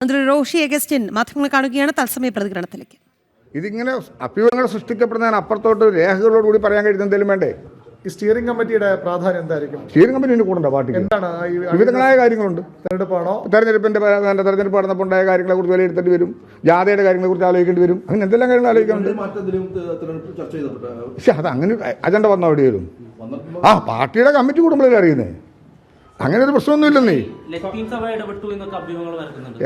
മന്ത്രി റോഷി അഗസ്റ്റിൻ മാധ്യമങ്ങളെ കാണുകയാണ്. തത്സമയ പ്രതികരണത്തിലേക്ക്. ഇതിങ്ങനെ അഭ്യൂഹങ്ങൾ സൃഷ്ടിക്കപ്പെടുന്നതിന് അപ്പുറത്തോട്ട് രേഖകളോടുകൂടി പറയാൻ കഴിയുന്ന എന്തെങ്കിലും വേണ്ടേ? ഈ സ്റ്റിയറിംഗ് കമ്മിറ്റിയുടെ പ്രാധാന്യം എന്തായിരിക്കും? സ്റ്റിയറിംഗ് കമ്മിറ്റി കൂടെ പാർട്ടിക്ക് എന്താണ് വിവിധങ്ങളായ കാര്യങ്ങളുണ്ട്. തെരഞ്ഞെടുപ്പാണോ? തെരഞ്ഞെടുപ്പ് നടന്നപ്പോണ്ടായ കാര്യങ്ങളെ കുറിച്ച് വിലയിരുത്തേണ്ടി വരും. ജാഥയുടെ കാര്യങ്ങളെ കുറിച്ച് ആലോചിക്കേണ്ടി വരും. അങ്ങനെ എന്തെല്ലാം കാര്യങ്ങൾ ആലോചിക്കാനുണ്ട്. പക്ഷെ അത് അങ്ങനെ അജണ്ട വന്ന അവിടെ വരും. പാർട്ടിയുടെ കമ്മിറ്റി കൂടുമ്പോഴേ അറിയുന്നേ. അങ്ങനെ ഒരു പ്രശ്നമൊന്നുമില്ലെന്നേ.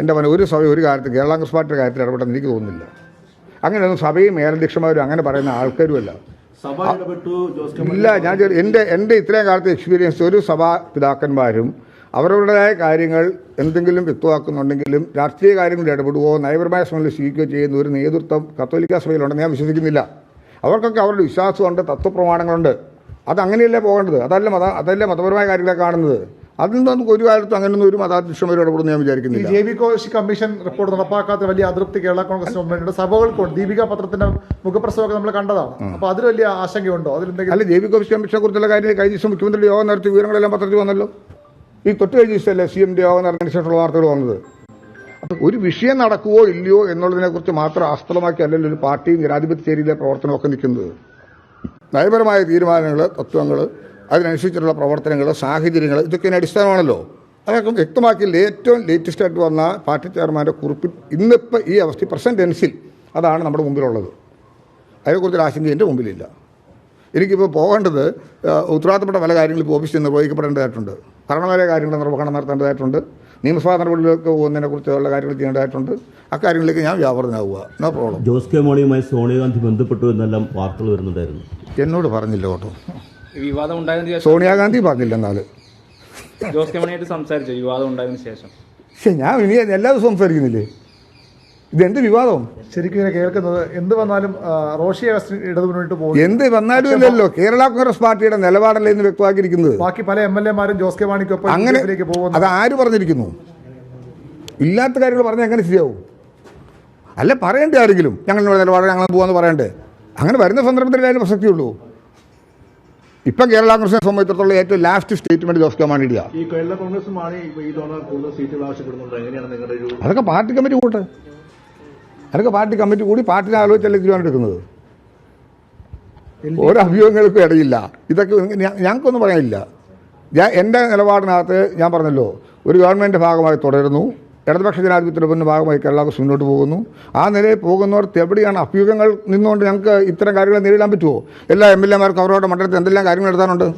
എൻ്റെ മന ഒരു സഭ ഒരു കാര്യത്തിൽ കേരള കോൺഗ്രസ് പാർട്ടിയുടെ കാര്യത്തിൽ ഇടപെട്ടെന്ന് എനിക്ക് തോന്നുന്നില്ല. അങ്ങനെയൊന്നും സഭയും മേലധ്യക്ഷന്മാരും അങ്ങനെ പറയുന്ന ആൾക്കാരുമല്ല. ഇല്ല, ഞാൻ എൻ്റെ ഇത്രയും കാലത്തെ എക്സ്പീരിയൻസ് ഒരു സഭാ പിതാക്കന്മാരും അവരുടേതായ കാര്യങ്ങൾ എന്തെങ്കിലും വ്യക്തമാക്കുന്നുണ്ടെങ്കിലും രാഷ്ട്രീയ കാര്യങ്ങളിൽ ഇടപെടുകയോ നയപരമായ ശ്രമങ്ങളിൽ സ്വീകരിക്കുകയോ ചെയ്യുന്ന ഒരു നേതൃത്വം കത്തോലിക്ക സഭയിലുണ്ടെന്ന് ഞാൻ വിശ്വസിക്കുന്നില്ല. അവർക്കൊക്കെ അവരുടെ വിശ്വാസമുണ്ട്, തത്വപ്രമാണങ്ങളുണ്ട്. അതങ്ങനെയല്ലേ പോകേണ്ടത്. അതല്ലേ മതപരമായ കാര്യങ്ങളെ കാണുന്നത്. അതിൽ നിന്ന് നമുക്ക് ഒരു കാലത്തും അങ്ങനെയൊന്നും ഒരു മതാധ്യക്ഷന്മാരും ഇടപെടുന്നു ഞാൻ വിചാരിക്കുന്നില്ല. J B Koshy commission report നടപ്പാക്കാത്ത വലിയ അതൃപ്തി കേരള കോൺഗ്രസ് ഗവൺമെന്റിന്റെ സഭകൾക്കുണ്ട്. ദീപിക പത്രത്തിന്റെ മുഖപ്രസവമൊക്കെ നമ്മൾ കണ്ടതാണ്. അപ്പോൾ അതിൽ വലിയ ആശങ്കയുണ്ടോ? അതിലെന്തെങ്കിലും? ജെ ബി കോശി കമ്മീഷനെ കുറിച്ചുള്ള കാര്യങ്ങൾ കഴിഞ്ഞ ദിവസം മുഖ്യമന്ത്രിയുടെ യോഗം നടത്തിയ വിവരങ്ങളെല്ലാം പത്രത്തിൽ വന്നല്ലോ. ഈ തൊട്ട് കഴിഞ്ഞ ദിവസമല്ലേ CMന്റെ യോഗം നടന്നതിന് ശേഷമുള്ള വാർത്തകൾ വന്നത്. അപ്പം ഒരു വിഷയം നടക്കുവോ ഇല്ലയോ എന്നുള്ളതിനെക്കുറിച്ച് മാത്രം ആസ്പദമാക്കി അല്ലല്ലോ ഒരു പാർട്ടിയും ജനാധിപത്യ ചേരിയിലെ പ്രവർത്തനമൊക്കെ നിൽക്കുന്നത്. നയപരമായ തീരുമാനങ്ങൾ, തത്വങ്ങൾ, അതിനനുസരിച്ചുള്ള പ്രവർത്തനങ്ങൾ, സാഹചര്യങ്ങൾ, ഇതൊക്കെ അടിസ്ഥാനമാണല്ലോ. അതൊക്കെ വ്യക്തമാക്കിയില്ല. ഏറ്റവും ലേറ്റസ്റ്റ് ആയിട്ട് വന്ന പാർട്ടി ചെയർമാൻ്റെ കുറിപ്പിൽ ഇന്നിപ്പോൾ ഈ അവസ്ഥ പ്രസന്റ് ടെൻസിൽ അതാണ് നമ്മുടെ മുമ്പിലുള്ളത്. അതിനെക്കുറിച്ചൊരു ആശങ്ക എൻ്റെ മുമ്പിലില്ല. എനിക്കിപ്പോൾ പോകേണ്ടത് ഉത്തരവാദിത്തപ്പെട്ട പല കാര്യങ്ങളും ഇപ്പോൾ ഓഫീസിൽ നിർവഹിക്കപ്പെടേണ്ടതായിട്ടുണ്ട്. ഭരണപരമായ കാര്യങ്ങൾ നിർവഹണം നടത്തേണ്ടതായിട്ടുണ്ട്. നിയമസഭാ നടപടികളിലേക്ക് പോകുന്നതിനെക്കുറിച്ചുള്ള കാര്യങ്ങൾ ചെയ്യേണ്ടതായിട്ടുണ്ട്. അക്കാര്യങ്ങളിലേക്ക് ഞാൻ വ്യാപൃതനാവുക. No problem. ജോസ് കെ മാണിയുമായി സോണിയാഗാന്ധി ബന്ധപ്പെട്ടു എന്നെല്ലാം വാർത്തകൾ വരുന്നുണ്ടായിരുന്നു. എന്നോട് പറഞ്ഞില്ല കേട്ടോ. വിവാദം ഉണ്ടായതിനു ശേഷം സോണിയാഗാന്ധി പറഞ്ഞില്ല. എന്നാൽ ജോസ് കെ മാണിയായിട്ട് സംസാരിച്ചു വിവാദം ഉണ്ടായതിനു ശേഷം. പക്ഷെ ഞാൻ ഇനി എല്ലാ ദിവസവും സംസാരിക്കുന്നില്ലേ? ഇതെന്ത് വിവാദം? ശരിക്കും ഇങ്ങനെ കേൾക്കുന്നത് എന്ത് വന്നാലും റോഷി അഗസ്റ്റിൻ ഇടതു മുന്നോട്ട് പോകും. എന്ത് വന്നാലും ഇല്ലല്ലോ. കേരള കോൺഗ്രസ് പാർട്ടിയുടെ നിലപാടല്ലേ എന്ന് വ്യക്തമാക്കിയിരിക്കുന്നത്. ബാക്കി പല MLA-മാരും ജോസ് കെ മാണിക്കൊപ്പം അങ്ങനെ അത് ആര് പറഞ്ഞിരിക്കുന്നു? ഇല്ലാത്ത കാര്യങ്ങൾ പറഞ്ഞാൽ എങ്ങനെ ശരിയാവും? അല്ല, പറയേണ്ട ആരെങ്കിലും ഞങ്ങളുടെ നിലപാട് ഞങ്ങൾ പോകാമെന്ന് പറയണ്ടേ? അങ്ങനെ വരുന്ന സന്ദർഭത്തിൽ അതിന് പ്രസക്തിയുള്ളൂ. ഇപ്പം കേരള കോൺഗ്രസിനെ സംബന്ധിച്ചിടത്തോളം ഏറ്റവും ലാസ്റ്റ് സ്റ്റേറ്റ്മെന്റ് ജോസ് കെ മാണിയുടെയാ. അതൊക്കെ പാർട്ടി കമ്മിറ്റി കൂട്ടെ. അതൊക്കെ പാർട്ടി കമ്മിറ്റി കൂടി പാർട്ടിനെ ആലോചിച്ചല്ലേ തീരുമാനം എടുക്കുന്നത്. ഓരോ അഭ്യൂഹങ്ങൾക്കും ഇടയില്ല. ഇതൊക്കെ ഞങ്ങൾക്കൊന്നും പറയാനില്ല. എൻ്റെ നിലപാടിനകത്ത് ഞാൻ പറഞ്ഞല്ലോ, ഒരു ഗവൺമെൻറ് ഭാഗമായി തുടരുന്നു. ഇടതുപക്ഷ ജനാധിപത്യത്തിൻ്റെ ഭാഗമായി കേരള കോൺഗ്രസ് മുന്നോട്ട് പോകുന്നു. ആ നിലയിൽ പോകുന്നവർക്ക് എവിടെയാണ് അഭ്യൂഹങ്ങൾ നിന്നുകൊണ്ട് ഞങ്ങൾക്ക് ഇത്തരം കാര്യങ്ങൾ നേരിടാൻ പറ്റുമോ? എല്ലാ MLA-മാർക്കും അവരുടെ മണ്ഡലത്തിൽ എന്തെല്ലാം കാര്യങ്ങൾ എടുത്താനുണ്ട്.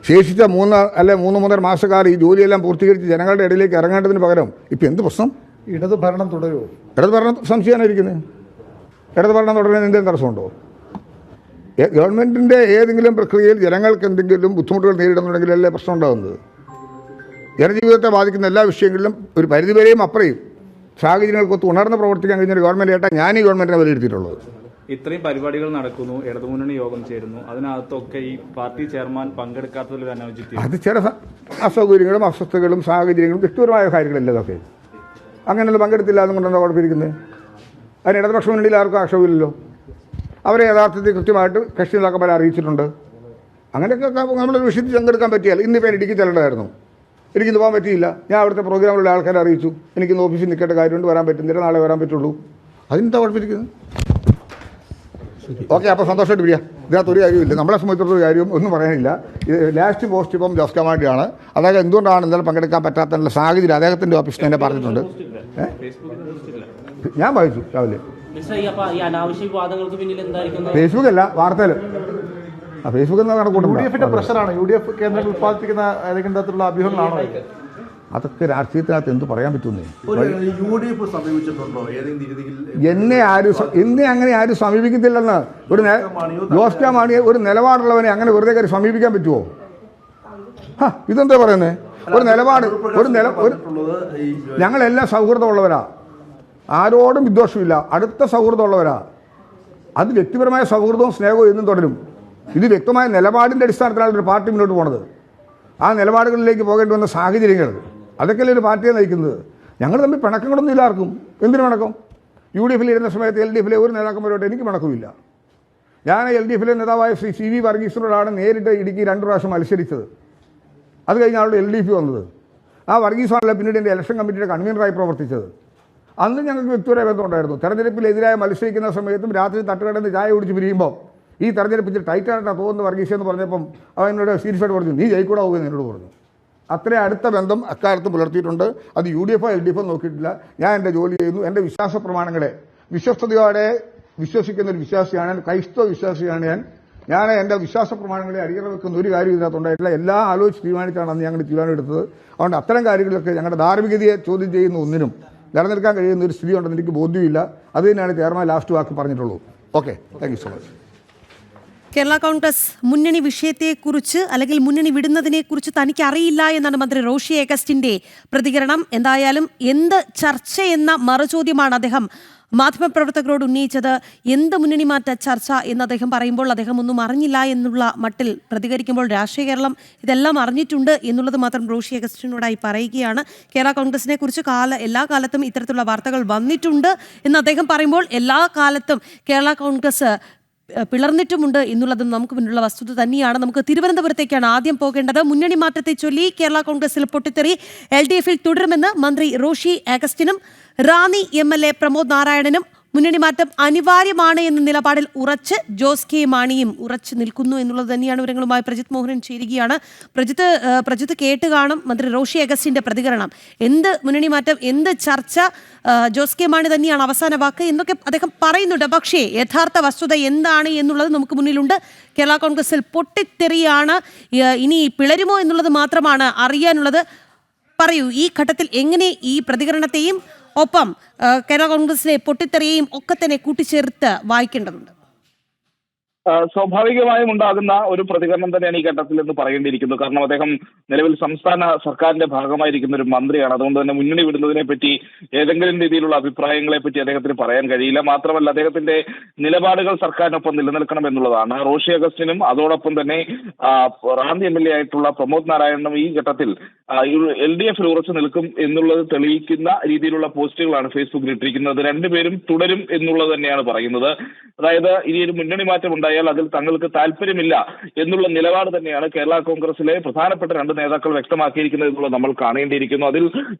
ശേഷിച്ച 3 മാസക്കാലം ഈ ജോലിയെല്ലാം പൂർത്തീകരിച്ച് ജനങ്ങളുടെ ഇടയിലേക്ക് ഇറങ്ങേണ്ടതിന് പകരം ഇപ്പം എന്ത് പ്രശ്നം? ഇടതു ഭരണം തുടരുമോ? ഇടതു ഭരണം സംശയമായിരിക്കുന്നത്. ഇടതു ഭരണം തുടരുന്നതിന് എന്തെങ്കിലും തടസ്സമുണ്ടോ? ഗവൺമെൻറ്റിൻ്റെ ഏതെങ്കിലും പ്രക്രിയയിൽ ജനങ്ങൾക്ക് എന്തെങ്കിലും ബുദ്ധിമുട്ടുകൾ നേരിടുന്നുണ്ടെങ്കിൽ അല്ലേ പ്രശ്നം ഉണ്ടാകുന്നത്. ജനജീവിതത്തെ ബാധിക്കുന്ന എല്ലാ വിഷയങ്ങളിലും ഒരു പരിധിവരെയും അപ്പുറയും സാഹചര്യങ്ങൾക്കൊത്ത് ഉണർന്ന് പ്രവർത്തിക്കാൻ കഴിഞ്ഞൊരു ഗവൺമെൻറ് ആയിട്ടാണ് ഞാൻ ഈ ഗവൺമെൻറ്റിനെ വിലയിരുത്തിയിട്ടുള്ളത്. ഇത്രയും പരിപാടികൾ നടക്കുന്നു, ഇടതുമുന്നണി യോഗം ചേരുന്നു, അതിനകത്തൊക്കെ ഈ പാർട്ടി ചെയർമാൻ പങ്കെടുക്കാത്തതിൽ അനൗചിത്യം. അത് ചില അസൗകര്യങ്ങളും അസ്വസ്ഥതകളും സാഹചര്യങ്ങളും വ്യക്തിപരമായ കാര്യങ്ങളല്ല. അതൊക്കെ അങ്ങനെയൊന്നും പങ്കെടുത്തില്ല എന്നുകൊണ്ടാണ് കുഴപ്പമിരിക്കുന്നത്. അതിന് ഇടതുപക്ഷ മുന്നണിയിൽ ആർക്കും ആക്ഷേപമില്ലല്ലോ. അവരെ യഥാർത്ഥത്തിൽ കൃത്യമായിട്ട് കക്ഷികളൊക്കെ പല അറിയിച്ചിട്ടുണ്ട്. അങ്ങനെയൊക്കെ നമ്മളൊരു വിഷയത്തിൽ പങ്കെടുക്കാൻ പറ്റിയാൽ ഇന്നിപ്പോൾ ഇടുക്കി ചെല്ലേണ്ടതായിരുന്നു. എനിക്കിന്ന് പോകാൻ പറ്റിയില്ല. ഞാൻ അവിടുത്തെ പ്രോഗ്രാമിലുള്ള ആൾക്കാരെ അറിയിച്ചു. എനിക്കിന്ന് ഓഫീസിൽ നിൽക്കേണ്ട കാര്യമുണ്ട്, വരാൻ പറ്റുന്നില്ല, നാളെ വരാൻ പറ്റുള്ളൂ. അതിനെന്താ കുഴപ്പമിരിക്കുന്നത്? ഓക്കെ, അപ്പോൾ സന്തോഷമായിട്ട് വരിക. ഇതിനകത്ത് ഒരു കാര്യമില്ല. നമ്മളെ സംബന്ധിച്ചിടത്തോളം കാര്യം ഒന്നും പറയാനില്ല. ഇത് ലാസ്റ്റ് പോസ്റ്റ് ഇപ്പം ജോസ് കെ മാണിയാണ്. അതായത് എന്തുകൊണ്ടാണ് ഇന്നലെ പങ്കെടുക്കാൻ പറ്റാത്ത സാഹചര്യം അദ്ദേഹത്തിൻ്റെ ഓഫീസിൽ തന്നെ പറഞ്ഞിട്ടുണ്ട്. ഞാൻ വായിച്ചു രാവിലെ. ഫേസ്ബുക്ക് അല്ല, വാർത്തയിൽ. ഫേസ്ബുക്കിൽ നിന്ന് കണക്കൂട്ടും. പ്രഷറാണ് UDF കേന്ദ്രങ്ങൾ ഉത്പാദിപ്പിക്കുന്ന ഏതെങ്കിലും തരത്തിലുള്ള അഭ്യൂഹങ്ങളാണോ? അതൊക്കെ രാഷ്ട്രീയത്തിനകത്ത് എന്ത് പറയാൻ പറ്റുന്നേ? എന്നെ അങ്ങനെ ആരും സമീപിക്കത്തില്ലെന്ന്. ജോസ് കെ മാണിയെ ഒരു നിലപാടുള്ളവനെ അങ്ങനെ വെറുതെ കയറി സമീപിക്കാൻ പറ്റുമോ? ഇതെന്താ പറയുന്നത്? ഞങ്ങളെല്ലാം സൗഹൃദമുള്ളവരാ, ആരോടും വിദ്വേഷമില്ല, അടുത്ത സൗഹൃദമുള്ളവരാ. അത് വ്യക്തിപരമായ സൗഹൃദവും സ്നേഹവും എന്നും തുടരും. ഇത് വ്യക്തമായ നിലപാടിൻ്റെ അടിസ്ഥാനത്തിലാണ് ഒരു പാർട്ടി മുന്നോട്ട് പോണത്. ആ നിലപാടുകളിലേക്ക് പോകേണ്ടി വന്ന സാഹചര്യങ്ങൾ അതൊക്കെയല്ലേ ഒരു പാർട്ടിയെ നയിക്കുന്നത്. ഞങ്ങൾ തമ്മിൽ പിണക്കങ്ങളൊന്നും ഇല്ല ആർക്കും. എന്തിനു പിണക്കം? UDF ഇരുന്ന സമയത്ത് LDF ഒരു നേതാക്കന്മാരോട്ട് എനിക്ക് പിണക്കമില്ല. ഞാൻ LDF നേതാവായ ശ്രീ CV വർഗീസിനോടാണ് നേരിട്ട് ഇടുക്കി 2 പ്രാവശ്യം മത്സരിച്ചത്. അത് കഴിഞ്ഞാണ് LDF വന്നത്. ആ വർഗീസാണല്ലോ പിന്നീട് എൻ്റെ ഇലക്ഷൻ കമ്മിറ്റിയുടെ കൺവീനറായി പ്രവർത്തിച്ചത്. അന്ന് ഞങ്ങൾക്ക് വ്യക്തിപരമായ ബന്ധമുണ്ടായിരുന്നു. തെരഞ്ഞെടുപ്പിലെതിരായി മത്സരിക്കുന്ന സമയത്തും രാത്രി തട്ടുകടന്ന് ചായ കുടിച്ച് പിരിയുമ്പോൾ ഈ തെരഞ്ഞെടുപ്പ് ഇച്ചിരി ടൈറ്റായിട്ടാണ് തോന്നുന്നത് വർഗീസ് എന്ന് പറഞ്ഞപ്പം അവനോട് സീരിയസ് ആയിട്ട് പറഞ്ഞു, നീ ജയിക്കൂടാ പോകുമെന്ന് എന്നോട് പറഞ്ഞു. അത്രയും അടുത്ത ബന്ധം അക്കാലത്ത് പുലർത്തിയിട്ടുണ്ട്. അത് UDF LDF നോക്കിയിട്ടില്ല. ഞാൻ എൻ്റെ ജോലി ചെയ്യുന്നു. എൻ്റെ വിശ്വാസ പ്രമാണങ്ങളെ വിശ്വസ്തയോടെ വിശ്വസിക്കുന്ന ഒരു വിശ്വാസിയാണ്, ക്രൈസ്തവ വിശ്വാസിയാണ് ഞാൻ എൻ്റെ വിശ്വാസ പ്രമാണങ്ങളെ അടിയറ വെക്കുന്ന ഒരു കാര്യം ഇതിനകത്തുണ്ടായിട്ടില്ല. എല്ലാം ആലോചിച്ച് തീരുമാനിച്ചാണ് അന്ന് ഞങ്ങൾ തീരുമാനം എടുത്തത്. അതുകൊണ്ട് അത്തരം കാര്യങ്ങളൊക്കെ ഞങ്ങളുടെ ധാർമ്മികതയെ ചോദ്യം ചെയ്യുന്ന ഒന്നിനും നിലനിൽക്കാൻ കഴിയുന്ന ഒരു സ്ഥിതി ഉണ്ടെന്ന് എനിക്ക് ബോധ്യമില്ല. അത് തന്നെയാണ് ചെയർമാൻ ലാസ്റ്റ് വാക്ക് പറഞ്ഞിട്ടുള്ളൂ. Okay, thank you so much. Kerala Congress മുന്നണി വിഷയത്തെക്കുറിച്ച് അല്ലെങ്കിൽ മുന്നണി വിടുന്നതിനെക്കുറിച്ച് തനിക്ക് അറിയില്ല എന്നാണ് മന്ത്രി റോഷി അഗസ്റ്റിന്റെ പ്രതികരണം. എന്തായാലും എന്ത് ചർച്ച എന്ന മറുചോദ്യമാണ് അദ്ദേഹം മാധ്യമപ്രവർത്തകരോട് ഉന്നയിച്ചത്. എന്ത് മുന്നണി മാറ്റ ചർച്ച എന്ന് അദ്ദേഹം പറയുമ്പോൾ അദ്ദേഹം ഒന്നും അറിഞ്ഞില്ല എന്നുള്ള മട്ടിൽ പ്രതികരിക്കുമ്പോൾ രാഷ്ട്രീയ കേരളം ഇതെല്ലാം അറിഞ്ഞിട്ടുണ്ട് എന്നുള്ളത് മാത്രം റോഷി അഗസ്റ്റിനോടായി പറയുകയാണ്. കേരള കോൺഗ്രസിനെ കുറിച്ച് എല്ലാ കാലത്തും ഇത്തരത്തിലുള്ള വാർത്തകൾ വന്നിട്ടുണ്ട് എന്ന് അദ്ദേഹം പറയുമ്പോൾ എല്ലാ കാലത്തും കേരള കോൺഗ്രസ് പിളർന്നിട്ടുമുണ്ട് എന്നുള്ളതും നമുക്ക് മുന്നിലുള്ള വസ്തുത തന്നെയാണ്. നമുക്ക് തിരുവനന്തപുരത്തേക്കാണ് ആദ്യം പോകേണ്ടത്. മുന്നണി മാറ്റത്തെ ചൊല്ലി കേരള കോൺഗ്രസിൽ പൊട്ടിത്തെറി. LDF-ൽ തുടരുമെന്ന് മന്ത്രി റോഷി അഗസ്റ്റിനും റാന്നി MLA പ്രമോദ് നാരായണനും മുന്നണി മാറ്റം അനിവാര്യമാണ് എന്ന നിലപാടിൽ ഉറച്ച് ജോസ് കെ മാണിയും ഉറച്ചു നിൽക്കുന്നു എന്നുള്ളത് തന്നെയാണ്. വിവരങ്ങളുമായി പ്രജിത് മോഹനൻ ചേരുകയാണ്. പ്രജിത്ത് കേട്ട് കാണും മന്ത്രി റോഷി അഗസ്റ്റിന്റെ പ്രതികരണം. എന്ത് മുന്നണി മാറ്റം, എന്ത് ചർച്ച, ജോസ് കെ മാണി തന്നെയാണ് അവസാന വാക്ക് എന്നൊക്കെ അദ്ദേഹം പറയുന്നുണ്ട്. പക്ഷേ യഥാർത്ഥ വസ്തുത എന്താണ് എന്നുള്ളത് നമുക്ക് മുന്നിലുണ്ട്. കേരള കോൺഗ്രസിൽ പൊട്ടിത്തെറിയാണ്. ഇനി പിളരുമോ എന്നുള്ളത് മാത്രമാണ് അറിയാനുള്ളത്. പറയൂ, ഈ ഘട്ടത്തിൽ എങ്ങനെ ഈ പ്രതികരണത്തെയും ഒപ്പം കേരള കോൺഗ്രസിലെ പൊട്ടിത്തെറിയെയും ഒക്കെ തന്നെ കൂട്ടിച്ചേർത്ത് വായിക്കേണ്ടതുണ്ട്? സ്വാഭാവികമായും ഉണ്ടാകുന്ന ഒരു പ്രതികരണം തന്നെയാണ് ഈ ഘട്ടത്തിൽ എന്ന് പറയേണ്ടിയിരിക്കുന്നു. കാരണം അദ്ദേഹം നിലവിൽ സംസ്ഥാന സർക്കാരിന്റെ ഭാഗമായിരിക്കുന്ന ഒരു മന്ത്രിയാണ്. അതുകൊണ്ട് തന്നെ മുന്നണി വിടുന്നതിനെ പറ്റി ഏതെങ്കിലും രീതിയിലുള്ള അഭിപ്രായങ്ങളെ പറ്റി അദ്ദേഹത്തിന് പറയാൻ കഴിയില്ല. മാത്രമല്ല അദ്ദേഹത്തിന്റെ നിലപാടുകൾ സർക്കാരിനൊപ്പം നിലനിൽക്കണം എന്നുള്ളതാണ്. റോഷി അഗസ്റ്റിനും അതോടൊപ്പം തന്നെ റാന്നി MLA ആയിട്ടുള്ള പ്രമോദ് നാരായണനും ഈ ഘട്ടത്തിൽ LDF-ൽ ഉറച്ചു നിൽക്കും എന്നുള്ളത് തെളിയിക്കുന്ന രീതിയിലുള്ള പോസ്റ്റുകളാണ് ഫേസ്ബുക്കിൽ ഇട്ടിരിക്കുന്നത്. രണ്ടുപേരും തുടരും എന്നുള്ളത് തന്നെയാണ് പറയുന്നത്. അതായത് ഇനി ഒരു മുന്നണി മാറ്റം ഉണ്ടായാൽ അതിൽ തങ്ങൾക്ക് താല്പര്യമില്ല എന്നുള്ള നിലപാട് തന്നെയാണ് കേരള കോൺഗ്രസിലെ പ്രധാനപ്പെട്ട രണ്ട് നേതാക്കൾ വ്യക്തമാക്കിയിരിക്കുന്നത് എന്നുള്ളത് നമ്മൾ കാണേണ്ടിയിരിക്കുന്നു. അതിൽ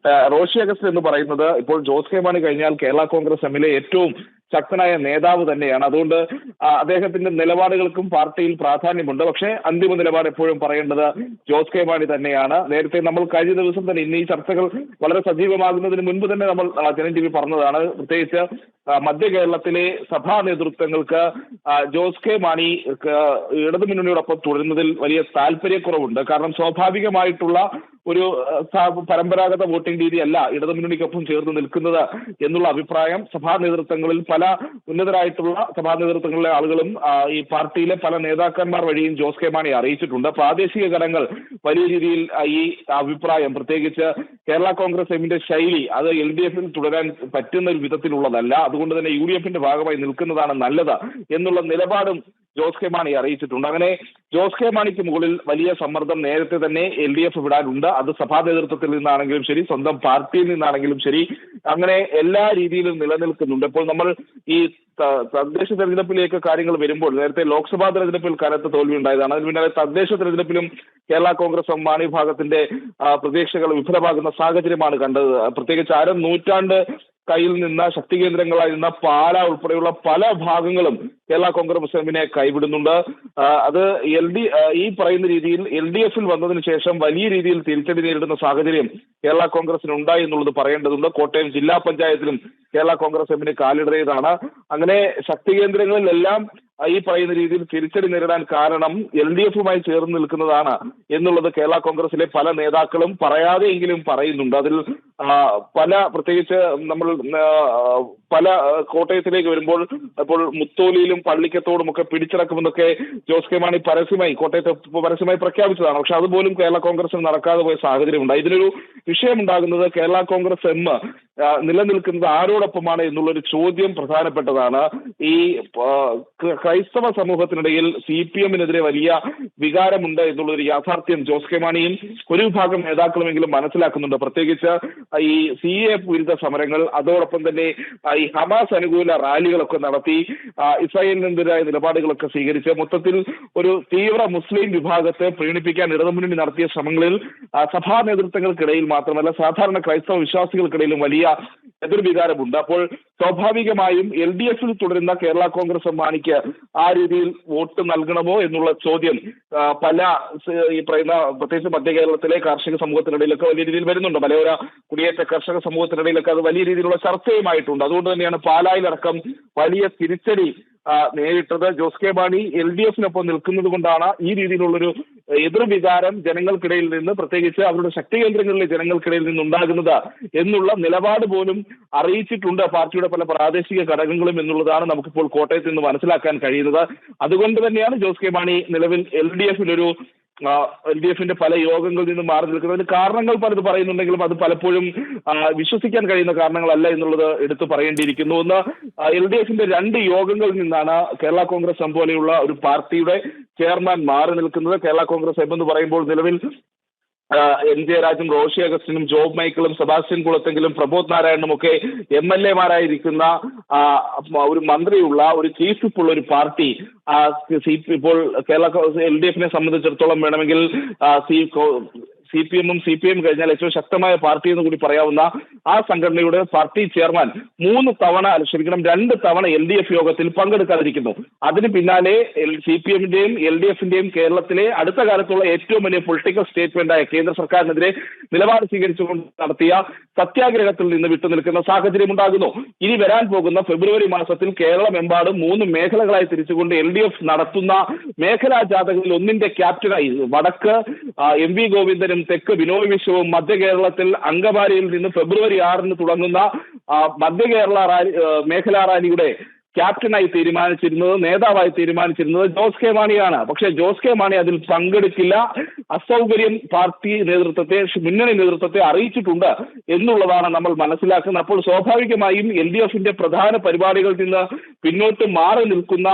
റോഷി അഗസ്റ്റ് എന്ന് പറയുന്നത് ഇപ്പോൾ ജോസ് കെ മാണി കഴിഞ്ഞാൽ കേരള കോൺഗ്രസ് എമ്മിലെ ഏറ്റവും ശക്തനായ നേതാവ് തന്നെയാണ്. അതുകൊണ്ട് അദ്ദേഹത്തിന്റെ നിലപാടുകൾക്കും പാർട്ടിയിൽ പ്രാധാന്യമുണ്ട്. പക്ഷേ അന്തിമ നിലപാട് എപ്പോഴും പറയേണ്ടത് ജോസ് കെ മാണി തന്നെയാണ്. നേരത്തെ നമ്മൾ കഴിഞ്ഞ ദിവസം തന്നെ ഇന്ന് ഈ ചർച്ചകൾ വളരെ സജീവമാകുന്നതിന് മുൻപ് തന്നെ നമ്മൾ ജനം TV പറഞ്ഞതാണ്. പ്രത്യേകിച്ച് മധ്യ കേരളത്തിലെ സഭാ നേതൃത്വങ്ങൾക്ക് ജോസ് കെ മാണി ഇടതുമുന്നണിയോടൊപ്പം തുടരുന്നതിൽ വലിയ താല്പര്യക്കുറവുണ്ട്. കാരണം സ്വാഭാവികമായിട്ടുള്ള ഒരു പരമ്പരാഗത വോട്ടിംഗ് രീതിയല്ല ഇടതുമുന്നണിക്കൊപ്പം ചേർന്ന് നിൽക്കുന്നത് എന്നുള്ള അഭിപ്രായം സഭാ നേതൃത്വങ്ങളിൽ പല ഉന്നതരായിട്ടുള്ള സഭാ നേതൃത്വങ്ങളിലെ ആളുകളും ഈ പാർട്ടിയിലെ പല നേതാക്കന്മാർ വഴിയും ജോസ് കെ മാണി അറിയിച്ചിട്ടുണ്ട്. പ്രാദേശിക ഘടകങ്ങൾ വലിയ രീതിയിൽ ഈ അഭിപ്രായം, പ്രത്യേകിച്ച് കേരള കോൺഗ്രസ് എമ്മിന്റെ ശൈലി അത് LDF-ൽ തുടരാൻ പറ്റുന്ന ഒരു വിധത്തിലുള്ളതല്ല. അതുകൊണ്ട് തന്നെ UDF-ന്റെ ഭാഗമായി നിൽക്കുന്നതാണ് നല്ലത് എന്നുള്ള നിലപാടും ജോസ് കെ മാണി അറിയിച്ചിട്ടുണ്ട്. അങ്ങനെ ജോസ് കെ മാണിക്ക് മുകളിൽ വലിയ സമ്മർദ്ദം നേരത്തെ തന്നെ LDF വിടാനുണ്ട്. അത് സഭാ നേതൃത്വത്തിൽ നിന്നാണെങ്കിലും ശരി, സ്വന്തം പാർട്ടിയിൽ നിന്നാണെങ്കിലും ശരി, അങ്ങനെ എല്ലാ രീതിയിലും നിലനിൽക്കുന്നുണ്ട്. ഇപ്പോൾ നമ്മൾ ഈ തദ്ദേശ തെരഞ്ഞെടുപ്പിലേക്ക് കാര്യങ്ങൾ വരുമ്പോൾ നേരത്തെ ലോക്സഭാ തെരഞ്ഞെടുപ്പിൽ കനത്ത തോൽവി ഉണ്ടായതാണ്. അതിന് പിന്നാലെ തദ്ദേശ തെരഞ്ഞെടുപ്പിലും കേരള കോൺഗ്രസ് മാണി വിഭാഗത്തിന്റെ പ്രതീക്ഷകൾ വിഫലമാകുന്ന സാഹചര്യമാണ് കണ്ടത്. പ്രത്യേകിച്ച് നൂറ്റാണ്ട് കയ്യിൽ നിന്ന ശക്തി കേന്ദ്രങ്ങളായിരുന്ന പാല ഉൾപ്പെടെയുള്ള പല ഭാഗങ്ങളും കേരള കോൺഗ്രസ് എമ്മിനെ കൈവിടുന്നുണ്ട്. അത് ഈ പറയുന്ന രീതിയിൽ LDF-ൽ വന്നതിന് ശേഷം വലിയ രീതിയിൽ തിരിച്ചടി നേരിടുന്ന സാഹചര്യം കേരള കോൺഗ്രസിന് ഉണ്ടായി എന്നുള്ളത് പറയേണ്ടതുണ്ട്. കോട്ടയം ജില്ലാ പഞ്ചായത്തിലും കേരള കോൺഗ്രസ് എമ്മിന് കാലിടറിയതാണ്. അങ്ങനെ ശക്തി കേന്ദ്രങ്ങളിലെല്ലാം ഈ പറയുന്ന രീതിയിൽ തിരിച്ചടി നേരിടാൻ കാരണം LDF-ുമായി ചേർന്ന് നിൽക്കുന്നതാണ് എന്നുള്ളത് കേരള കോൺഗ്രസിലെ പല നേതാക്കളും പറയാതെയെങ്കിലും പറയുന്നുണ്ട്. അതിൽ പ്രത്യേകിച്ച് നമ്മൾ പല കോട്ടയത്തിലേക്ക് വരുമ്പോൾ ഇപ്പോൾ മുത്തോലിയിലും പള്ളിക്കത്തോടും ഒക്കെ പിടിച്ചടക്കുമെന്നൊക്കെ ജോസ് കെ മാണി കോട്ടയത്ത് പരസ്യമായി പ്രഖ്യാപിച്ചതാണ്. പക്ഷെ അതുപോലും കേരള കോൺഗ്രസിന് നടക്കാതെ പോയ സാഹചര്യമുണ്ട്. ഇതിനൊരു വിഷയമുണ്ടാകുന്നത് കേരള കോൺഗ്രസ് എം നിലനിൽക്കുന്നത് ആരോടൊപ്പമാണ് എന്നുള്ളൊരു ചോദ്യം പ്രധാനപ്പെട്ടതാണ്. ഈ ക്രൈസ്തവ സമൂഹത്തിനിടയിൽ CPM-നെതിരെ വലിയ വികാരമുണ്ട് എന്നുള്ളൊരു യാഥാർത്ഥ്യം ജോസ് കെ മാണിയും ഒരു വിഭാഗം നേതാക്കളുമെങ്കിലും മനസ്സിലാക്കുന്നുണ്ട്. പ്രത്യേകിച്ച് ഈ CA വിരുദ്ധ സമരങ്ങൾ, അതോടൊപ്പം തന്നെ ഈ ഹമാസ് അനുകൂല റാലികളൊക്കെ നടത്തി ഇസ്രായേലിനെതിരായ നിലപാടുകളൊക്കെ സ്വീകരിച്ച് മൊത്തത്തിൽ ഒരു തീവ്ര മുസ്ലിം വിഭാഗത്തെ പ്രീണിപ്പിക്കാൻ ഇടതുമുന്നണി നടത്തിയ ശ്രമങ്ങളിൽ സഭാ നേതൃത്വങ്ങൾക്കിടയിൽ മാത്രമല്ല സാധാരണ ക്രൈസ്തവ വിശ്വാസികൾക്കിടയിലും വലിയ എതിർവികാരമുണ്ട്. അപ്പോൾ സ്വാഭാവികമായും LDF-ൽ തുടരുന്ന കേരള കോൺഗ്രസ് മാണിക്ക് ആ രീതിയിൽ വോട്ട് നൽകണമോ എന്നുള്ള ചോദ്യം പല ഈ പറയുന്ന പ്രത്യേകിച്ച് മധ്യ കേരളത്തിലെ കാർഷിക സമൂഹത്തിനിടയിലൊക്കെ വലിയ രീതിയിൽ വരുന്നുണ്ട്. മലയോര കുടിയേറ്റ കർഷക സമൂഹത്തിനിടയിലൊക്കെ അത് വലിയ രീതിയിലുള്ള ചർച്ചയുമായിട്ടുണ്ട്. അതുകൊണ്ട് തന്നെയാണ് പാലായിലടക്കം വലിയ തിരിച്ചടി നേരിട്ടത്. ജോസ് കെ മാണി LDF-നൊപ്പം നിൽക്കുന്നത് കൊണ്ടാണ് ഈ രീതിയിലുള്ളൊരു എതിർവികാരം ജനങ്ങൾക്കിടയിൽ നിന്ന്, പ്രത്യേകിച്ച് അവരുടെ ശക്തി കേന്ദ്രങ്ങളിലെ ജനങ്ങൾക്കിടയിൽ നിന്നുണ്ടാകുന്നത് എന്നുള്ള നിലപാട് പോലും അറിയിച്ചിട്ടുണ്ട് പാർട്ടിയുടെ പല പ്രാദേശിക ഘടകങ്ങളും എന്നുള്ളതാണ് നമുക്കിപ്പോൾ കോട്ടയത്ത് നിന്ന് മനസ്സിലാക്കാൻ കഴിയുന്നത്. അതുകൊണ്ട് തന്നെയാണ് ജോസ് കെ മാണി നിലവിൽ LDF-ന്റെ പല യോഗങ്ങളിൽ നിന്നും മാറി നിൽക്കുന്നതിന് കാരണങ്ങൾ പലത് പറയുന്നുണ്ടെങ്കിലും അത് പലപ്പോഴും വിശ്വസിക്കാൻ കഴിയുന്ന കാരണങ്ങളല്ല എന്നുള്ളത് എടുത്തു പറയേണ്ടിയിരിക്കുന്നു. ഒന്ന്, LDF-ന്റെ 2 യോഗങ്ങളിൽ നിന്നാണ് കേരള കോൺഗ്രസ് എം പോലെയുള്ള ഒരു പാർട്ടിയുടെ ചെയർമാൻ മാറി നിൽക്കുന്നത്. കേരള കോൺഗ്രസ് എം എന്ന് പറയുമ്പോൾ നിലവിൽ NJ രാജും, റോഷി അഗസ്റ്റിനും, ജോബ് മൈക്കിളും, സെബാസ്റ്റ്യൻ കുളത്തെങ്കിലും, പ്രബോധ് നാരായണനും ഒക്കെ MLA-മാരായിരിക്കുന്ന ഒരു മന്ത്രിയുള്ള ഒരു ചീഫ് വിപ്പുള്ള ഒരു പാർട്ടി ഇപ്പോൾ കേരള LDF-നെ സംബന്ധിച്ചിടത്തോളം വേണമെങ്കിൽ CPM-ഉം CPM കഴിഞ്ഞാൽ ഏറ്റവും ശക്തമായ പാർട്ടി എന്ന് കൂടി പറയാവുന്ന ആ സംഘടനയുടെ പാർട്ടി ചെയർമാൻ 2 തവണ LDF യോഗത്തിൽ പങ്കെടുക്കാതിരിക്കുന്നു. അതിന് പിന്നാലെ CPM-ന്റെയും LDF-ന്റെയും കേരളത്തിലെ അടുത്ത കാലത്തുള്ള ഏറ്റവും വലിയ പൊളിറ്റിക്കൽ സ്റ്റേറ്റ്മെന്റായ കേന്ദ്ര സർക്കാരിനെതിരെ നിലപാട് സ്വീകരിച്ചുകൊണ്ട് നടത്തിയ സത്യാഗ്രഹത്തിൽ നിന്ന് വിട്ടുനിൽക്കുന്ന സാഹചര്യം ഉണ്ടാകുന്നു. ഇനി വരാൻ പോകുന്ന ഫെബ്രുവരി മാസത്തിൽ കേരളമെമ്പാടും 3 മേഖലകളായി തിരിച്ചുകൊണ്ട് LDF നടത്തുന്ന മേഖലാ ജാഥകളിൽ ഒന്നിന്റെ ക്യാപ്റ്റനായി വടക്ക് MV ഗോവിന്ദനും തെക്ക് ബിനോയ് വിശ്വവും, മധ്യ കേരളത്തിൽ അങ്കമാലിയിൽ നിന്ന് ഫെബ്രുവരി 6-ന് തുടങ്ങുന്ന മധ്യ കേരള മേഖലാ റാലിയുടെ ക്യാപ്റ്റനായി നേതാവായി തീരുമാനിച്ചിരുന്നത് ജോസ് കെ മാണിയാണ്. പക്ഷേ ജോസ് കെ മാണി അതിൽ പങ്കെടുക്കില്ല, അസൗകര്യം പാർട്ടി നേതൃത്വത്തെ, മുന്നണി നേതൃത്വത്തെ അറിയിച്ചിട്ടുണ്ട് എന്നുള്ളതാണ് നമ്മൾ മനസ്സിലാക്കുന്നത്. അപ്പോൾ സ്വാഭാവികമായും LDF-ന്റെ പ്രധാന പരിപാടികളിൽ നിന്ന് പിന്നോട്ട് മാറി നിൽക്കുന്ന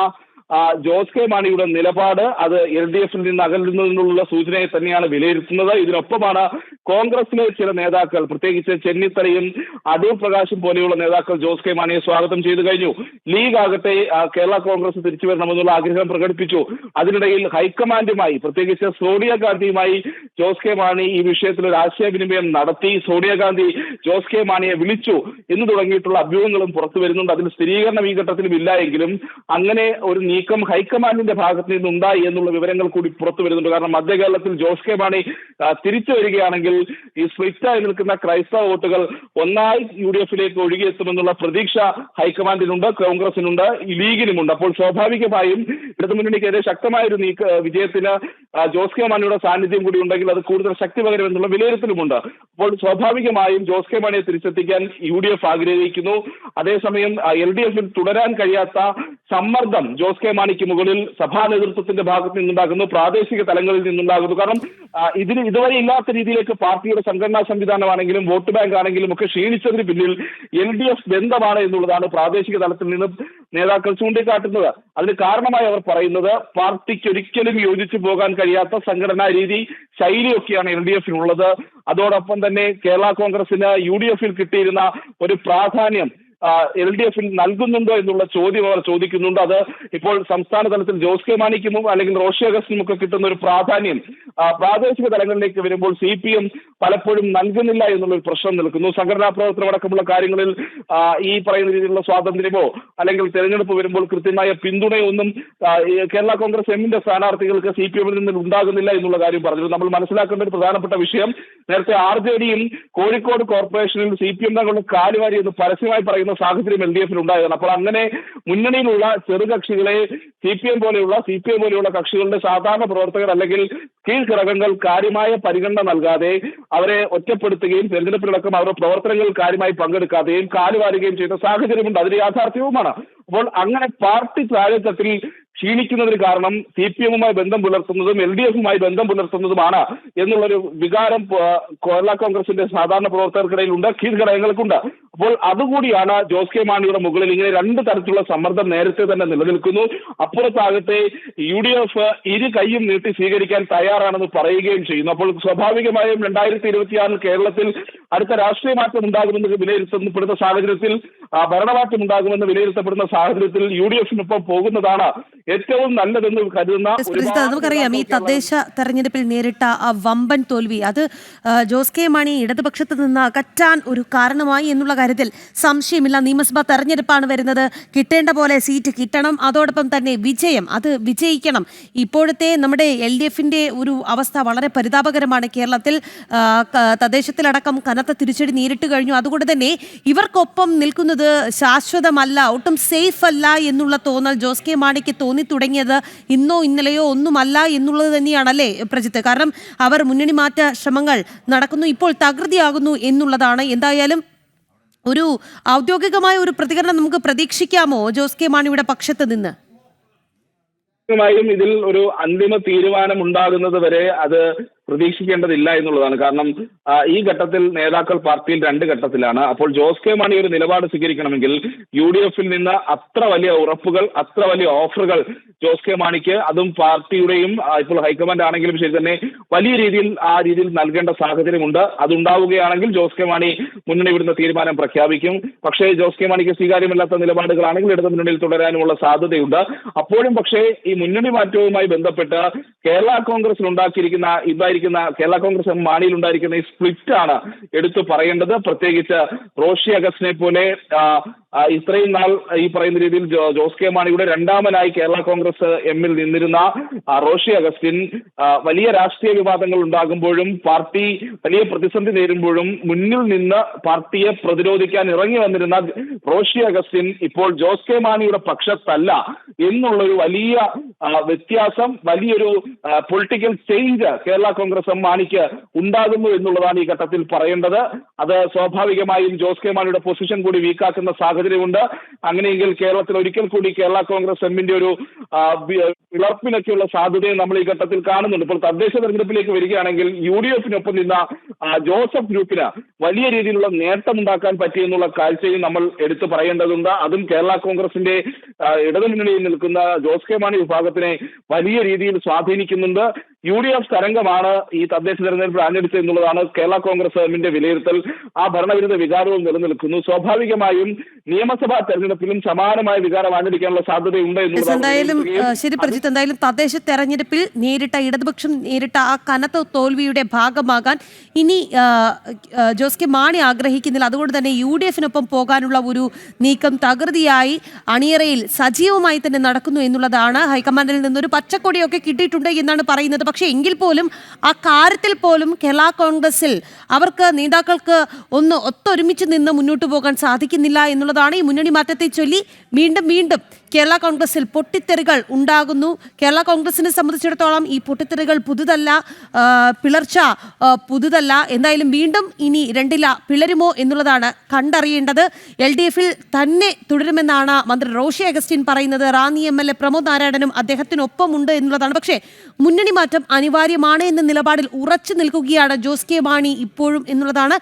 ജോസ് കെ മാണിയുടെ നിലപാട് അത് LDF-ൽ നിന്ന് അകലുന്നതിനുള്ള സൂചനയെ തന്നെയാണ് വിലയിരുത്തുന്നത്. ഇതിനൊപ്പമാണ് കോൺഗ്രസിലെ ചില നേതാക്കൾ, പ്രത്യേകിച്ച് ചെന്നിത്തലയും അടൂർ പ്രകാശും പോലെയുള്ള നേതാക്കൾ ജോസ് കെ മാണിയെ സ്വാഗതം ചെയ്തു കഴിഞ്ഞു. ലീഗ് ആകട്ടെ കേരള കോൺഗ്രസ് തിരിച്ചു വരണമെന്നുള്ള ആഗ്രഹം പ്രകടിപ്പിച്ചു. അതിനിടയിൽ ഹൈക്കമാൻഡുമായി, പ്രത്യേകിച്ച് സോണിയാഗാന്ധിയുമായി ജോസ് കെ മാണി ഈ വിഷയത്തിൽ ഒരു ആശയവിനിമയം നടത്തി. സോണിയാഗാന്ധി ജോസ് കെ മാണിയെ വിളിച്ചു എന്ന് തുടങ്ങിയിട്ടുള്ള അഭ്യൂഹങ്ങളും പുറത്തു വരുന്നുണ്ട്. അതിൽ സ്ഥിരീകരണം ഈ ഘട്ടത്തിലും ഇല്ല എങ്കിലും അങ്ങനെ ഒരു നീക്കം ഹൈക്കമാൻഡിന്റെ ഭാഗത്ത് നിന്നുണ്ടായി എന്നുള്ള വിവരങ്ങൾ കൂടി പുറത്തു വരുന്നുണ്ട്. കാരണം മധ്യ കേരളത്തിൽ ജോസ് കെ മാണി തിരിച്ചു വരികയാണെങ്കിൽ ഈ സ്പ്ലിറ്റായി നിൽക്കുന്ന ക്രൈസ്തവ വോട്ടുകൾ ഒന്നായി UDF-ലേക്ക് ഒഴുകിയെത്തുമെന്നുള്ള പ്രതീക്ഷ ഹൈക്കമാൻഡിനുണ്ട്, കോൺഗ്രസിനുണ്ട്, ലീഗിനുമുണ്ട്. അപ്പോൾ സ്വാഭാവികമായും ഇടതുമുന്നണിക്കെതിരെ ശക്തമായൊരു വിജയത്തിന് ജോസ് കെ മാണിയുടെ സാന്നിധ്യം കൂടി ഉണ്ടെങ്കിൽ അത് കൂടുതൽ ശക്തി പകരുമെന്നുള്ള വിലയിരുത്തലുമുണ്ട്. അപ്പോൾ സ്വാഭാവികമായും ജോസ് കെ മാണിയെ തിരിച്ചെത്തിക്കാൻ UDF ആഗ്രഹിക്കുന്നു. അതേസമയം LDF-ൽ തുടരാൻ കഴിയാത്ത സമ്മർദ്ദം ജോസ് കെ മാണിക്ക് മുകളിൽ സഭാ നേതൃത്വത്തിന്റെ ഭാഗത്ത് നിന്നുണ്ടാകുന്നു, പ്രാദേശിക തലങ്ങളിൽ നിന്നുണ്ടാകുന്നു. കാരണം ഇതുവരെ ഇല്ലാത്ത രീതിയിലേക്ക് പാർട്ടിയുടെ സംഘടനാ സംവിധാനമാണെങ്കിലും വോട്ട് ബാങ്ക് ആണെങ്കിലും ഒക്കെ ക്ഷീണിച്ചതിന് പിന്നിൽ LDF ബന്ധമാണ് എന്നുള്ളതാണ് പ്രാദേശിക തലത്തിൽ നിന്ന് നേതാക്കൾ ചൂണ്ടിക്കാട്ടുന്നത്. അതിന് കാരണമായി അവർ പറയുന്നത് പാർട്ടിക്ക് ഒരിക്കലും യോജിച്ചു പോകാൻ കഴിയാത്ത സംഘടനാ രീതി, ശൈലിയൊക്കെയാണ് LDF-നുള്ളത്. അതോടൊപ്പം തന്നെ കേരള കോൺഗ്രസിന് UDF-ൽ കിട്ടിയിരുന്ന ഒരു പ്രാധാന്യം LDF-ൽ നൽകുന്നുണ്ടോ എന്നുള്ള ചോദ്യം അവർ ചോദിക്കുന്നുണ്ട്. അത് ഇപ്പോൾ സംസ്ഥാന തലത്തിൽ ജോസ് കെ മാണിക്കും അല്ലെങ്കിൽ റോഷി അഗസ്റ്റിനും ഒക്കെ കിട്ടുന്ന ഒരു പ്രാധാന്യം പ്രാദേശിക തലങ്ങളിലേക്ക് വരുമ്പോൾ CPM പലപ്പോഴും നൽകുന്നില്ല എന്നുള്ളൊരു പ്രശ്നം നിൽക്കുന്നു. സംഘടനാ പ്രവർത്തനം അടക്കമുള്ള കാര്യങ്ങളിൽ ഈ പറയുന്ന രീതിയിലുള്ള സ്വാതന്ത്ര്യമോ അല്ലെങ്കിൽ തെരഞ്ഞെടുപ്പ് വരുമ്പോൾ കൃത്യമായ പിന്തുണയോ ഒന്നും കേരള കോൺഗ്രസ് എമ്മിന്റെ സ്ഥാനാർത്ഥികൾക്ക് CPM-ൽ നിന്ന് ഉണ്ടാകുന്നില്ല എന്നുള്ള കാര്യം പറഞ്ഞു. നമ്മൾ മനസ്സിലാക്കേണ്ട ഒരു പ്രധാനപ്പെട്ട വിഷയം, നേരത്തെ RJD-യും കോഴിക്കോട് കോർപ്പറേഷനിൽ CPM തങ്ങളുടെ കാലുവാരി എന്ന് പരസ്യമായി പറയുന്ന സാഹചര്യം LDF-ൽ ഉണ്ടായതാണ്. അപ്പോൾ അങ്ങനെ മുന്നണിയിലുള്ള ചെറുകക്ഷികളെ CPM പോലെയുള്ള കക്ഷികളുടെ സാധാരണ പ്രവർത്തകർ അല്ലെങ്കിൽ കീഴ്ഘടകങ്ങൾ കാര്യമായ പരിഗണന നൽകാതെ അവരെ ഒറ്റപ്പെടുത്തുകയും തെരഞ്ഞെടുപ്പിലടക്കം അവരുടെ പ്രവർത്തനങ്ങളിൽ കാര്യമായി പങ്കെടുക്കാതെയും കാലുവാരുകയും ചെയ്ത സാഹചര്യമുണ്ട്. അതിന് യാഥാർത്ഥ്യവുമാണ്. അപ്പോൾ അങ്ങനെ പാർട്ടി താഴെത്തട്ടിൽ ക്ഷീണിക്കുന്നതിന് കാരണം CPM-മായി ബന്ധം പുലർത്തുന്നതും LDF-മായി ബന്ധം പുലർത്തുന്നതുമാണ് എന്നുള്ളൊരു വികാരം കേരള കോൺഗ്രസിന്റെ സാധാരണ പ്രവർത്തകർക്കിടയിലുണ്ട്, കീഴ്ഘടകങ്ങൾക്കുണ്ട്. അപ്പോൾ അതുകൂടിയാണ് ജോസ് കെ മാണിയുടെ മുകളിൽ ഇങ്ങനെ രണ്ട് തരത്തിലുള്ള സമ്മർദ്ദം നേരത്തെ തന്നെ നിലനിൽക്കുന്നു. അപ്പുറത്താകട്ടെ UDF ഇരു കൈയും നീട്ടി സ്വീകരിക്കാൻ തയ്യാറാണെന്ന് പറയുകയും ചെയ്യുന്നു. അപ്പോൾ സ്വാഭാവികമായും 2026 കേരളത്തിൽ അടുത്ത രാഷ്ട്രീയ മാറ്റം ഉണ്ടാകുമെന്ന് വിലയിരുത്തപ്പെടുന്ന സാഹചര്യത്തിൽ, ഭരണമാറ്റം ഉണ്ടാകുമെന്ന് വിലയിരുത്തപ്പെടുന്ന സാഹചര്യത്തിൽ UDF-നൊപ്പം പോകുന്നതാണ് ഏറ്റവും നല്ലതെന്ന് കരുതുന്ന. നമുക്കറിയാം ഈ തദ്ദേശ തെരഞ്ഞെടുപ്പിൽ നേരിട്ട ആ വമ്പൻ തോൽവി അത് ജോസ് കെ മാണി ഇടതുപക്ഷത്ത് നിന്ന് അകറ്റാൻ ഒരു കാരണമായി എന്നുള്ള കാര്യത്തിൽ സംശയമില്ല. നിയമസഭാ തെരഞ്ഞെടുപ്പാണ് വരുന്നത്, കിട്ടേണ്ട പോലെ സീറ്റ് കിട്ടണം, അതോടൊപ്പം തന്നെ വിജയം അത് വിജയിക്കണം. ഇപ്പോഴത്തെ നമ്മുടെ LDF-ന്റെ ഒരു അവസ്ഥ വളരെ പരിതാപകരമാണ്. കേരളത്തിൽ തദ്ദേശത്തിലടക്കം കനത്ത തിരിച്ചടി നേരിട്ട് കഴിഞ്ഞു. അതുകൊണ്ട് തന്നെ ഇവർക്കൊപ്പം നിൽക്കുന്നത് ശാശ്വതമല്ല, ഒട്ടും സേഫ് അല്ല എന്നുള്ള തോന്നൽ ജോസ് കെ മാണിക്ക് തോന്നി തുടങ്ങിയത് ഇന്നോ ഇന്നലെയോ ഒന്നുമല്ല എന്നുള്ളത് തന്നെയാണല്ലേ പ്രജിത്ത്? കാരണം അവർ മുന്നണി മാറ്റ ശ്രമങ്ങൾ നടക്കുന്നു, ഇപ്പോൾ തകൃതിയാകുന്നു എന്നുള്ളതാണ്. എന്തായാലും ഒരു ഔദ്യോഗികമായ ഒരു പ്രതികരണം നമുക്ക് പ്രതീക്ഷിക്കാമോ ജോസ് കെ മാണിയുടെ പക്ഷത്ത് നിന്ന്? ഇതിൽ ഒരു അന്തിമ തീരുമാനം ഉണ്ടാകുന്നത് വരെ അത് പ്രതീക്ഷിക്കേണ്ടതില്ല എന്നുള്ളതാണ്. കാരണം ഈ ഘട്ടത്തിൽ നേതാക്കൾ പാർട്ടിയിൽ രണ്ട് ഘട്ടത്തിലാണ്. അപ്പോൾ ജോസ് കെ മാണി ഒരു നിലപാട് സ്വീകരിക്കണമെങ്കിൽ UDF-ൽ നിന്ന് അത്ര വലിയ ഉറപ്പുകൾ, അത്ര വലിയ ഓഫറുകൾ ജോസ് കെ മാണിക്ക്, അതും പാർട്ടിയുടെയും ഇപ്പോൾ ഹൈക്കമാൻഡ് ആണെങ്കിലും ശരി തന്നെ വലിയ രീതിയിൽ നൽകേണ്ട സാഹചര്യമുണ്ട്. അതുണ്ടാവുകയാണെങ്കിൽ ജോസ് കെ മാണി മുന്നണി വിടുന്ന തീരുമാനം പ്രഖ്യാപിക്കും. പക്ഷേ ജോസ് കെ മാണിക്ക് സ്വീകാര്യമല്ലാത്ത നിലപാടുകളാണെങ്കിൽ ഇടതു മുന്നണിയിൽ തുടരാനുമുള്ള സാധ്യതയുണ്ട്. അപ്പോഴും പക്ഷേ ഈ മുന്നണി മാറ്റവുമായി ബന്ധപ്പെട്ട് കേരള കോൺഗ്രസിൽ ഉണ്ടാക്കിയിരിക്കുന്ന കേരള കോൺഗ്രസ് മാണിയിൽ ഉണ്ടായിരിക്കുന്ന ഈ സ്പ്ലിറ്റ് ആണ് എടുത്തു പറയേണ്ടത്. പ്രത്യേകിച്ച് റോഷി അഗസ്റ്റിനെ പോലെ ഇത്രയും നാൾ ഈ പറയുന്ന രീതിയിൽ ജോസ് കെ മാണിയുടെ രണ്ടാമനായി കേരള കോൺഗ്രസ് എമ്മിൽ നിന്നിരുന്ന റോഷി അഗസ്റ്റിൻ വലിയ രാഷ്ട്രീയ വിവാദങ്ങൾ ഉണ്ടാകുമ്പോഴും പാർട്ടി വലിയ പ്രതിസന്ധി നേരിടുമ്പോഴും മുന്നിൽ നിന്ന് പാർട്ടിയെ പ്രതിരോധിക്കാൻ ഇറങ്ങി വന്നിരുന്ന റോഷി അഗസ്റ്റിൻ ഇപ്പോൾ ജോസ് കെ മാണിയുടെ പക്ഷത്തല്ല എന്നുള്ളൊരു വലിയ വ്യത്യാസം, വലിയൊരു പൊളിറ്റിക്കൽ ചേഞ്ച് കേരള കോൺഗ്രസ് മാണിക്ക് ഉണ്ടാകുന്നു എന്നുള്ളതാണ് ഈ ഘട്ടത്തിൽ പറയേണ്ടത്. അത് സ്വാഭാവികമായും ജോസ് കെ മാണിയുടെ പൊസിഷൻ കൂടി വീക്കാക്കുന്ന സാഹചര്യമുണ്ട്. അങ്ങനെയെങ്കിൽ കേരളത്തിൽ ഒരിക്കൽ കൂടി കേരള കോൺഗ്രസ് എമ്മിന്റെ ഒരു പിളർപ്പിനൊക്കെയുള്ള സാധ്യതയും നമ്മൾ ഈ ഘട്ടത്തിൽ കാണുന്നുണ്ട്. ഇപ്പോൾ തദ്ദേശ തെരഞ്ഞെടുപ്പിലേക്ക് വരികയാണെങ്കിൽ UDF-നൊപ്പം നിന്ന ജോസഫ് ഗ്രൂപ്പിന് വലിയ രീതിയിലുള്ള നേട്ടമുണ്ടാക്കാൻ പറ്റിയെന്നുള്ള കാഴ്ചയും നമ്മൾ എടുത്തു പറയേണ്ടതുണ്ട്. അതും കേരള കോൺഗ്രസിന്റെ ഇടതുമുന്നണിയിൽ നിൽക്കുന്ന ജോസ് കെ മാണി വിഭാഗത്തിനെ വലിയ രീതിയിൽ സ്വാധീനിക്കുന്നുണ്ട്. UDF തരംഗമാണ് ഈ തദ്ദേശ തെരഞ്ഞെടുപ്പിൽ ആഞ്ഞടിച്ചത് എന്നുള്ളതാണ് കേരള കോൺഗ്രസ് എമ്മിന്റെ വിലയിരുത്തൽ. ആ ഭരണവിരുദ്ധ വികാരവും നിലനിൽക്കുന്നു. സ്വാഭാവികമായും നിയമസഭാ തെരഞ്ഞെടുപ്പിലും സമാനമായ വികാരം ആഞ്ഞടിക്കാനുള്ള സാധ്യതയുണ്ട് എന്തായാലും ശരി പ്രജിത്ത്, എന്തായാലും തദ്ദേശ തെരഞ്ഞെടുപ്പിൽ ഇടതുപക്ഷം നേരിട്ട ആ കനത്ത തോൽവിയുടെ ഭാഗമാകാൻ ഇനി ജോസ് കെ മാണി ആഗ്രഹിക്കുന്നില്ല. അതുകൊണ്ട് തന്നെ UDF-നൊപ്പം പോകാനുള്ള ഒരു നീക്കം തകൃതിയായി അണിയറയിൽ സജീവമായി തന്നെ നടക്കുന്നു എന്നുള്ളതാണ്. ഹൈക്കമാൻഡിൽ നിന്നൊരു പച്ചക്കൊടിയൊക്കെ കിട്ടിയിട്ടുണ്ട് എന്നാണ് പറയുന്നത്. പക്ഷേ എങ്കിൽ പോലും ആ കാര്യത്തിൽ പോലും കേരള കോൺഗ്രസിൽ അവർക്ക് നേതാക്കൾക്ക് ഒത്തൊരുമിച്ച് നിന്ന് മുന്നോട്ട് പോകാൻ സാധിക്കുന്നില്ല എന്നുള്ളതാണ്. ഈ മുന്നണി മാറ്റത്തെ ചൊല്ലി വീണ്ടും കേരള കോൺഗ്രസിൽ പൊട്ടിത്തെറികൾ ഉണ്ടാകുന്നു. കേരള കോൺഗ്രസിനെ സംബന്ധിച്ചിടത്തോളം ഈ പൊട്ടിത്തെറികൾ പുതുതല്ല, പിളർച്ച പുതുതല്ല. എന്തായാലും വീണ്ടും ഇനി രണ്ടില പിളരുമോ എന്നുള്ളതാണ് കണ്ടറിയേണ്ടത്. LDF-ൽ തന്നെ തുടരുമെന്നാണ് മന്ത്രി റോഷി അഗസ്റ്റിൻ പറയുന്നത്. റാന്നി MLA പ്രമോദ് നാരായണനും അദ്ദേഹത്തിനൊപ്പമുണ്ട് എന്നുള്ളതാണ്. പക്ഷേ മുന്നണി മാറ്റം അനിവാര്യമാണ് എന്ന നിലപാടിൽ ഉറച്ചു നിൽക്കുകയാണ് ജോസ് കെ മാണി ഇപ്പോഴും എന്നുള്ളതാണ്.